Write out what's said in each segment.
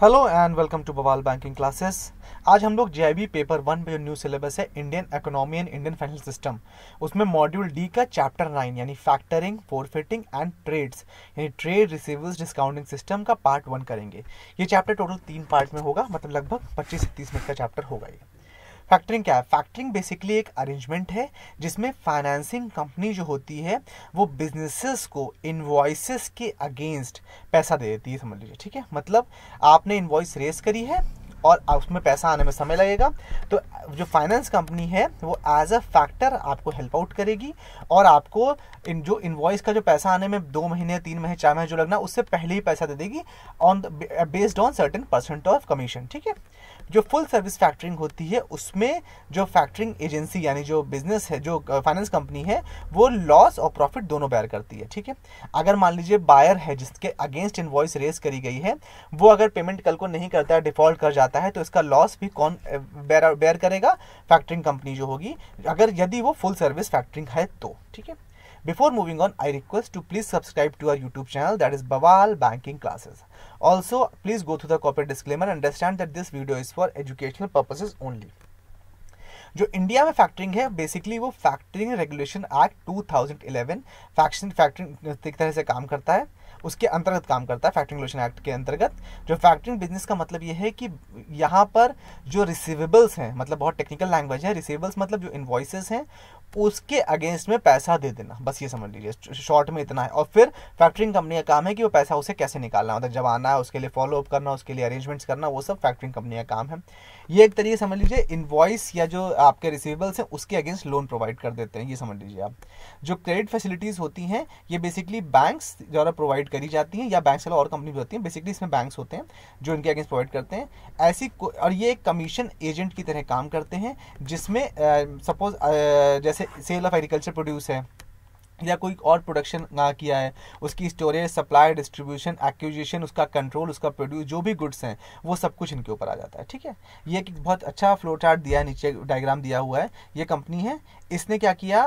Hello and welcome to बवाल banking classes. आज हम लोग जेआईबी पेपर 1 में जो न्यू सिलेबस है Indian economy and Indian financial system, उसमें मॉड्यूल डी का चैप्टर 9 यानी फैक्टरिंग, फोरफिटिंग एंड ट्रेड्स यानी ट्रेड रिसीवेबल्स डिस्काउंटिंग सिस्टम का पार्ट 1 करेंगे। ये चैप्टर टोटल 3 पार्ट में होगा, मतलब लगभग 25 से 30 मिनट का चैप्टर होगा ये। फैक्टरिंग क्या है? फैक्टरिंग बेसिकली एक अरेंजमेंट है जिसमें फाइनेंसिंग कंपनी जो होती है वो बिजनेसेस को इनवॉइसेस के अगेंस्ट पैसा दे देती है, समझ लीजिए। ठीक है, मतलब आपने इनवॉइस रेस करी है और उसमें पैसा आने में समय लगेगा, तो जो फाइनेंस कंपनी है वो एज अ फैक्टर आपको हेल्प आउट करेगी और आपको जो इनवॉइस का जो पैसा आने में 2 महीने 3 महीने 4 महीने जो लगना उससे पहले ही पैसा दे देगी on based on certain percent of commission. ठीक है, जो फुल सर्विस फैक्टरिंग होती है उसमें जो फैक्टरिंग एजेंसी यानी जो बिजनेस है, जो फाइनेंस कंपनी है, वो लॉस और प्रॉफिट दोनों बेयर करती है। ठीक है, अगर मान लीजिए बायर है जिसके अगेंस्ट इनवॉइस रेज करी गई है, वो अगर पेमेंट कल को नहीं करता है, डिफॉल्ट कर जाता है, तो इसका लॉस भी कौन बेयर करेगा? फैक्टरिंग कंपनी जो होगी, अगर यदि वो फुल सर्विस फैक्टरिंग है तो। ठीक है, before moving on, I request to please subscribe to our YouTube channel, that is Bawal Banking Classes. Also, please go through the corporate disclaimer and understand that this video is for educational purposes only. जो India में factoring है basically वो factoring regulation act 2011 factoring एक तरह से काम करता है, उसके अंतर्गत काम करता है। फैक्टरिंग रेगुलेशन एक्ट के अंतर्गत जो फैक्टरिंग बिजनेस का मतलब ये है कि यहाँ पर जो रिसीवेबल्स हैं, मतलब बहुत टेक्निकल लैंग्वेज है, रिसीवेबल्स मतलब जो इनवॉइसेस हैं उसके अगेंस्ट में पैसा दे देना, बस ये समझ लीजिए, शॉर्ट में इतना है। और फिर फैक्टरिंग कंपनी का काम है कि वो पैसा उसे कैसे निकालना, मतलब जब आना है उसके लिए फॉलो अप करना, उसके लिए अरेंजमेंट्स करना, वो सब फैक्टरिंग कंपनी का काम है। ये एक तरीके समझ लीजिए इनवॉइस या जो आपके रिसीवेबल्स हैं उसके अगेंस्ट लोन प्रोवाइड कर देते हैं, ये समझ लीजिए आप। जो क्रेडिट फैसिलिटीज होती हैं ये बेसिकली बैंक्स द्वारा प्रोवाइड करी जाती हैं, या बैंक्स के अलावा और कंपनी भी होती हैं, बेसिकली इसमें बैंक्स होते हैं जो इनके अगेंस्ट प्रोवाइड करते हैं ऐसी। और ये एक कमीशन एजेंट की तरह काम करते हैं, जिसमें सपोज जैसे सेल ऑफ एग्रीकल्चर प्रोड्यूस है या कोई और प्रोडक्शन ना किया है, उसकी स्टोरेज, सप्लाई, डिस्ट्रीब्यूशन, एक्विजिशन, उसका कंट्रोल, उसका प्रोड्यूस, जो भी गुड्स हैं वो सब कुछ इनके ऊपर आ जाता है। ठीक है, ये एक बहुत अच्छा फ्लो चार्ट दिया है, नीचे डायग्राम दिया हुआ है। ये कंपनी है, इसने क्या किया,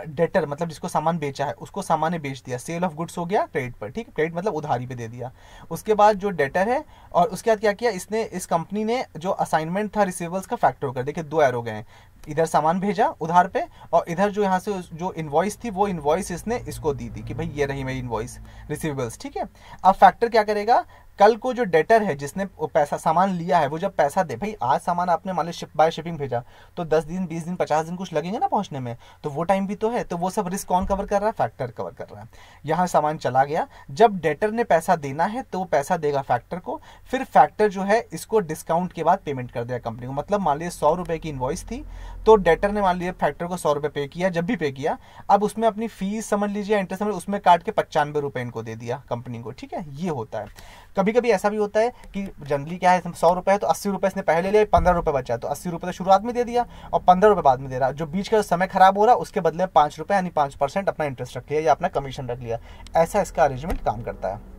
डेटर मतलब जिसको सामान बेचा है उसको सामान बेच दिया, सेल ऑफ गुड्स हो गया क्रेडिट पर। ठीक है, क्रेडिट मतलब उधारी पे दे दिया। उसके बाद जो डेटर है, और उसके बाद क्या किया इसने, इस कंपनी ने जो असाइनमेंट था रिसीवेबल्स का फैक्टर कर, देखिए 2 एरो गए, इधर सामान भेजा उधार पे और इधर जो यहाँ से जो इनवॉइस थी वो इनवॉइस इसने इसको दी थी कि भाई ये रही मेरी इनवॉइस रिसीवेबल्स। ठीक है, अब फैक्टर क्या करेगा, कल को जो डेटर है जिसने पैसा सामान लिया है वो जब पैसा दे, भाई आज सामान आपने मान लो बाय शिपिंग भेजा तो 10 दिन 20 दिन 50 दिन कुछ लगेंगे ना पहुंचने में, तो वो टाइम भी तो है, तो वो सब रिस्क कौन कवर कर रहा है? फैक्टर कवर कर रहा है। यहाँ सामान चला गया, जब डेटर ने पैसा देना है तो वो पैसा देगा फैक्टर को, फिर फैक्टर जो है इसको डिस्काउंट के बाद पेमेंट कर देगा कंपनी को। मतलब मान लीजिए 100 रुपए की इनवॉइस थी तो डेटर ने मान लीजिए फैक्टर को 100 रुपए पे किया, जब भी पे किया, अब उसमें अपनी फीस समझ लीजिए, इंटरेस्ट समझ, उसमें काट के 95 रुपए इनको दे दिया कंपनी को। ठीक है, ये होता है। कभी कभी ऐसा भी होता है कि जनरली क्या है, 100 रुपए है तो 80 रुपए इसने पहले लिया, 15 रुपए बचा, तो 80 रुपए तो शुरुआत में दे दिया और 15 रुपए बाद में दे रहा, जो बीच का समय खराब हो रहा उसके बदले 5 रुपए यानी 5% अपना इंटरेस्ट रख लिया या अपना कमीशन रख लिया। ऐसा इसका अरेंजमेंट काम करता है।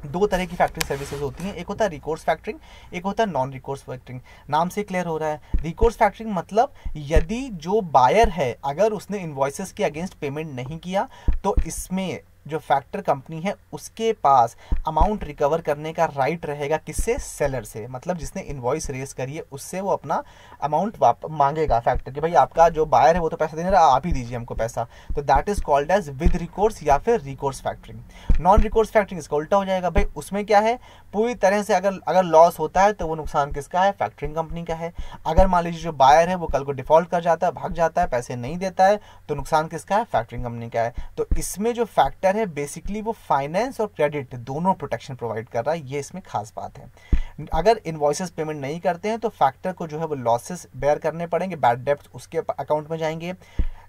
2 तरह की फैक्टरिंग सर्विसेज होती हैं, एक होता है रिकोर्स फैक्टरिंग, एक होता है नॉन रिकोर्स फैक्टरिंग। नाम से क्लियर हो रहा है, रिकोर्स फैक्टरिंग मतलब यदि जो बायर है अगर उसने इनवॉइसेस के अगेंस्ट पेमेंट नहीं किया तो इसमें जो फैक्टर कंपनी है उसके पास अमाउंट रिकवर करने का राइट रहेगा, किससे? सेलर से, मतलब जिसने इनवॉइस रेस करी है उससे वो अपना अमाउंट मांगेगा फैक्टर कि भाई आपका जो बायर है वो तो पैसा देने रहा, आप ही दीजिए हमको पैसा। तो that is called as with recourse या फिर recourse factoring. Non recourse factoring इसका उल्टा हो जाएगा, भाई उसमें क्या है, पूरी तरह से अगर लॉस होता है तो वो नुकसान किसका है? फैक्टरिंग कंपनी का है। अगर मान लीजिए जो बायर है वो कल को डिफॉल्ट कर जाता है, भाग जाता है, पैसे नहीं देता है, तो नुकसान किसका है? फैक्टरिंग कंपनी का है। तो इसमें जो फैक्टर है बेसिकली वो फाइनेंस और क्रेडिट दोनों प्रोटेक्शन प्रोवाइड कर रहा है, ये इसमें खास बात है। अगर इनवॉइसेस पेमेंट नहीं करते हैं तो फैक्टर को जो है वो लॉसेस बेयर करने पड़ेंगे, बैड डेब्ट्स उसके अकाउंट में जाएंगे।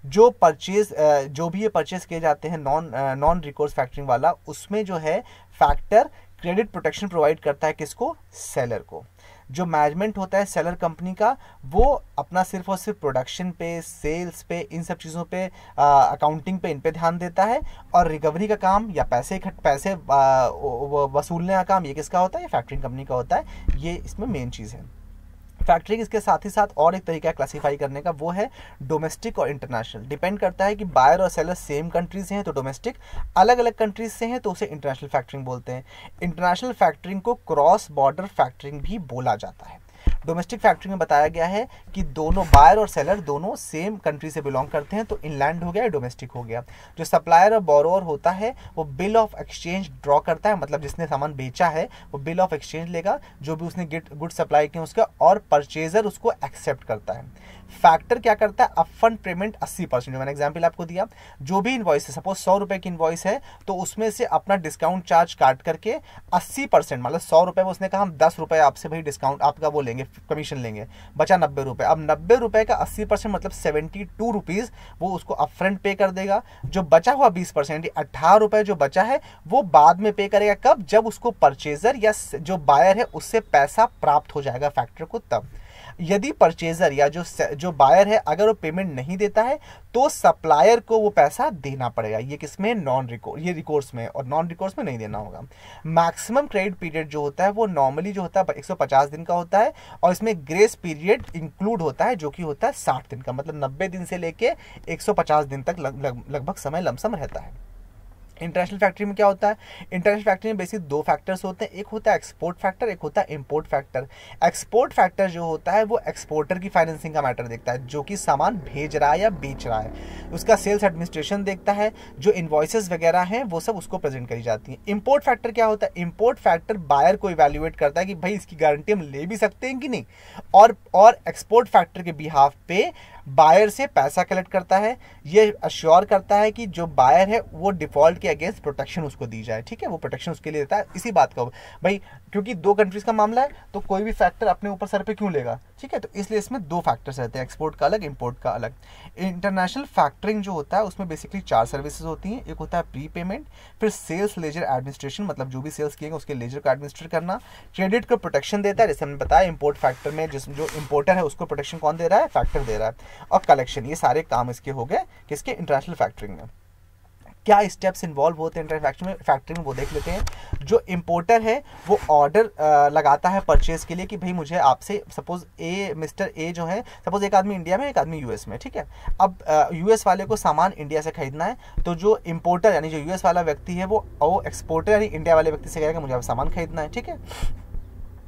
जो भी ये परचेज किए जाते हैं नॉन रिकोर्स फैक्टरिंग वाला, उसमें जो है फैक्टर क्रेडिट प्रोटेक्शन प्रोवाइड करता है किसको? सेलर को। जो मैनेजमेंट होता है सेलर कंपनी का वो अपना सिर्फ और सिर्फ प्रोडक्शन पे, सेल्स पे, इन सब चीज़ों पे, अकाउंटिंग पे, इन पे ध्यान देता है, और रिकवरी का काम या पैसे वसूलने का काम ये किसका होता है? ये फैक्टरिंग कंपनी का होता है। ये इसमें मेन चीज़ है। फैक्टरिंग इसके साथ ही साथ और एक तरीका क्लासीफाई करने का, वो है डोमेस्टिक और इंटरनेशनल। डिपेंड करता है कि बायर और सेलर सेम कंट्री से हैं तो डोमेस्टिक, अलग अलग कंट्रीज से हैं तो उसे इंटरनेशनल फैक्टरिंग बोलते हैं। इंटरनेशनल फैक्टरिंग को क्रॉस बॉर्डर फैक्टरिंग भी बोला जाता है। डोमेस्टिक फैक्टरिंग में बताया गया है कि दोनों बायर और सेलर दोनों सेम कंट्री से बिलोंग करते हैं तो इनलैंड हो गया या डोमेस्टिक हो गया। जो सप्लायर और बोरोअर होता है वो बिल ऑफ एक्सचेंज ड्रॉ करता है, मतलब जिसने सामान बेचा है वो बिल ऑफ एक्सचेंज लेगा जो भी उसने गुड सप्लाई किए उसका, और परचेजर उसको एक्सेप्ट करता है। फैक्टर क्या करता है, अपफ्रंट पेमेंट 80%, जो मैंने एग्जांपल आपको दिया, जो भी इनवॉइस है, सपोज 100 रुपए की इनवॉइस है तो उसमें से अपना डिस्काउंट चार्ज काट करके 80%, मतलब 100 रुपए में उसने कहा हम 10 रुपए आपसे भाई डिस्काउंट आपका वो लेंगे, कमीशन लेंगे, बचा 90 रुपए। अब 90 रुपए का 80% मतलब 72 रुपीज वो उसको अपफ्रंट पे कर देगा। जो बचा हुआ 20% 18 रुपए जो बचा है वो बाद में पे करेगा। कब? जब उसको परचेजर या जो बायर है उससे पैसा प्राप्त हो जाएगा फैक्टर को तब। यदि परचेजर या जो बायर है अगर वो पेमेंट नहीं देता है तो सप्लायर को वो पैसा देना पड़ेगा। ये किसमें? नॉन रिकोर्स, ये रिकोर्स में, और नॉन रिकोर्स में नहीं देना होगा। मैक्सिमम क्रेडिट पीरियड जो होता है वो नॉर्मली जो होता है 150 दिन का होता है, और इसमें ग्रेस पीरियड इंक्लूड होता है जो कि होता है 60 दिन का, मतलब 90 दिन से लेके 150 दिन तक लगभग समय लमसम रहता है। इंटरनेशनल फैक्टरी में क्या होता है? इंटरनेशनल फैक्टरी में बेसिक दो फैक्टर्स होते हैं, एक होता है एक्सपोर्ट फैक्टर, एक होता है इंपोर्ट फैक्टर। एक्सपोर्ट फैक्टर जो होता है वो एक्सपोर्टर की फाइनेंसिंग का मैटर देखता है, जो कि सामान भेज रहा है या बेच रहा है, उसका सेल्स एडमिनिस्ट्रेशन देखता है, जो इनवॉइसेस वगैरह हैं वो सब उसको प्रेजेंट करी जाती है। इंपोर्ट फैक्टर क्या होता है? इंपोर्ट फैक्टर बायर को इवैल्यूएट करता है कि भाई इसकी गारंटी हम ले भी सकते हैं कि नहीं, और एक्सपोर्ट फैक्टर के बिहाफ पे बायर से पैसा कलेक्ट करता है, ये अश्योर करता है कि जो बायर है वो डिफॉल्ट के अगेंस्ट प्रोटेक्शन उसको दी जाए। ठीक है, वो प्रोटेक्शन उसके लिए देता है। इसी बात का भाई, क्योंकि दो कंट्रीज का मामला है तो कोई भी फैक्टर अपने ऊपर सर पे क्यों लेगा, ठीक है, तो इसलिए इसमें दो फैक्टर्स रहते हैं, एक्सपोर्ट का अलग, इंपोर्ट का अलग। इंटरनेशनल फैक्टरिंग जो होता है उसमें बेसिकली 4 सर्विसेज होती हैं। एक होता है प्री पेमेंट, फिर सेल्स लेजर एडमिनिस्ट्रेशन, मतलब जो भी सेल्स किएगा उसके लेजर को एडमिनिस्ट्रेट करना, क्रेडिट को प्रोटेक्शन देता है, जैसे हमने बताया इंपोर्ट फैक्टर में जो इंपोर्टर है उसको प्रोटेक्शन कौन दे रहा है? फैक्टर दे रहा है, और कलेक्शन। ये सारे काम इसके हो गए किसके? इंटरनेशनल फैक्टरिंग में। क्या स्टेप्स इन्वॉल्व होते हैं इंटरनेशनल फैक्टरिंग में वो देख लेते हैं। जो इंपोर्टर है वो ऑर्डर लगाता है परचेज के लिए कि भाई मुझे आपसे, सपोज मिस्टर ए जो है, सपोज एक आदमी इंडिया में एक आदमी यूएस में, ठीक है, अब यूएस वाले को सामान इंडिया से खरीदना है, तो जो इंपोर्टर यानी जो यूएस वाला व्यक्ति है वो एक्सपोर्टर यानी इंडिया वाले व्यक्ति से कहेगा मुझे सामान खरीदना है, ठीक है।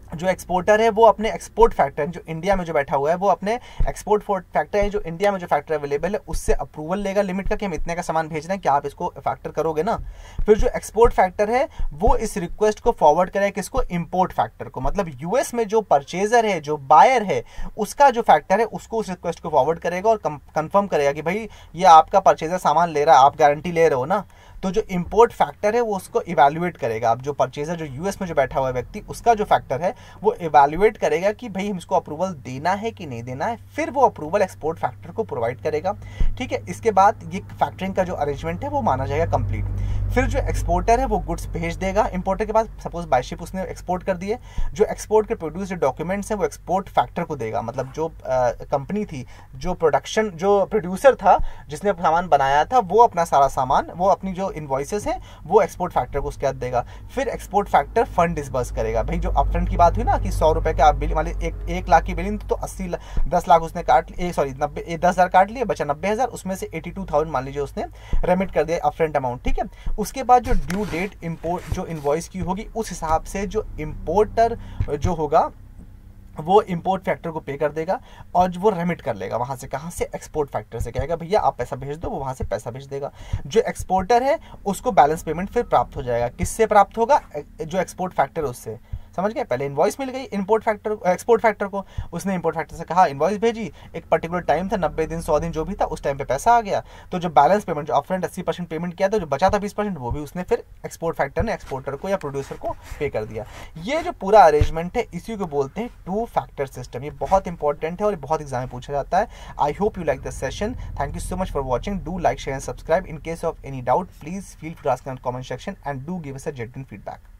जो एक्सपोर्टर है वो अपने एक्सपोर्ट फैक्टर जो इंडिया में जो बैठा हुआ है वो अपने एक्सपोर्ट फैक्टर है जो इंडिया में जो फैक्टर अवेलेबल है उससे अप्रूवल लेगा लिमिट का कि हम इतने का सामान भेज रहे हैं, क्या आप इसको फैक्टर करोगे ना। फिर जो एक्सपोर्ट फैक्टर है वो इस रिक्वेस्ट को फॉरवर्ड करेगा किसको? इंपोर्ट फैक्टर को, मतलब यूएस में जो परचेजर है जो बायर है उसका जो फैक्टर है उसको उस रिक्वेस्ट को फॉरवर्ड करेगा और कंफर्म करेगा कि भाई ये आपका परचेजर सामान ले रहा है, आप गारंटी ले रहे हो ना। तो जो इंपोर्ट फैक्टर है वो उसको इवैल्यूएट करेगा। अब जो परचेजर जो यूएस में जो बैठा हुआ है व्यक्ति उसका जो फैक्टर है वो इवैल्यूएट करेगा कि भाई हम इसको अप्रूवल देना है कि नहीं देना है, फिर वो अप्रूवल एक्सपोर्ट फैक्टर को प्रोवाइड करेगा, ठीक है। इसके बाद ये फैक्टरिंग का जो अरेंजमेंट है वो माना जाएगा कंप्लीट। फिर जो एक्सपोर्टर है वो गुड्स भेज देगा इंपोर्टर के पास, सपोज बाय शिप उसने एक्सपोर्ट कर दिए, जो एक्सपोर्ट के प्रोड्यूस डॉक्यूमेंट्स हैं वो एक्सपोर्ट फैक्टर को देगा, मतलब जो कंपनी थी, जो प्रोड्यूसर था जिसने सामान बनाया था वो अपना सारा सामान, वो अपनी जो इनवॉइसेस हैं वो एक्सपोर्ट फैक्टर को उसके बाद देगा। फिर एक्सपोर्ट फैक्टर फंड डिसबर्स करेगा। भाई जो अपफ्रंट की बात हुई ना कि 100 रुपए का बिल वाले 1 लाख की बिलिंग तो 10 लाख उसने काट लिए, 10,000 काट लिए, बचा 90,000, उसमें से 82,000 मान लीजिए उसने रेमिट कर दिया अपफ्रंट अमाउंट, ठीक है। उसके बाद जो ड्यू डेट इंपोर्ट जो इनवॉइस की होगी उस हिसाब से जो इंपोर्टर जो होगा वो इंपोर्ट फैक्टर को पे कर देगा और वो रेमिट कर लेगा वहां से, कहां से? एक्सपोर्ट फैक्टर से, कहेगा भैया आप पैसा भेज दो, वो वहां से पैसा भेज देगा। जो एक्सपोर्टर है उसको बैलेंस पेमेंट फिर प्राप्त हो जाएगा। किससे प्राप्त होगा? जो एक्सपोर्ट फैक्टर है उससे, समझ गए। पहले इनवॉइस मिल गई एक्सपोर्ट फैक्टर को, उसने इंपोर्ट फैक्टर से कहा इनवॉइस भेजी, एक पर्टिकुलर टाइम था 90 दिन 100 दिन जो भी था उस टाइम पे पैसा आ गया, तो जो बैलेंस पेमेंट जो अपफ्रंट 80% पेमेंट किया था, जो बचा था 20% वो भी उसने फिर एक्सपोर्ट फैक्टर ने एक्सपोर्टर को या प्रोड्यूसर को पे कर दिया। ये जो पूरा अरेंजमेंट है इसी को बोलते हैं 2 फैक्टर सिस्टम। ये बहुत इंपॉर्टेंट है और बहुत एग्जाम में पूछा जाता है। I hope you like this session. Thank you so much for watching. Do like, share and subscribe. In case of any doubt please feel free to ask in comment section and do give us a genuine feedback.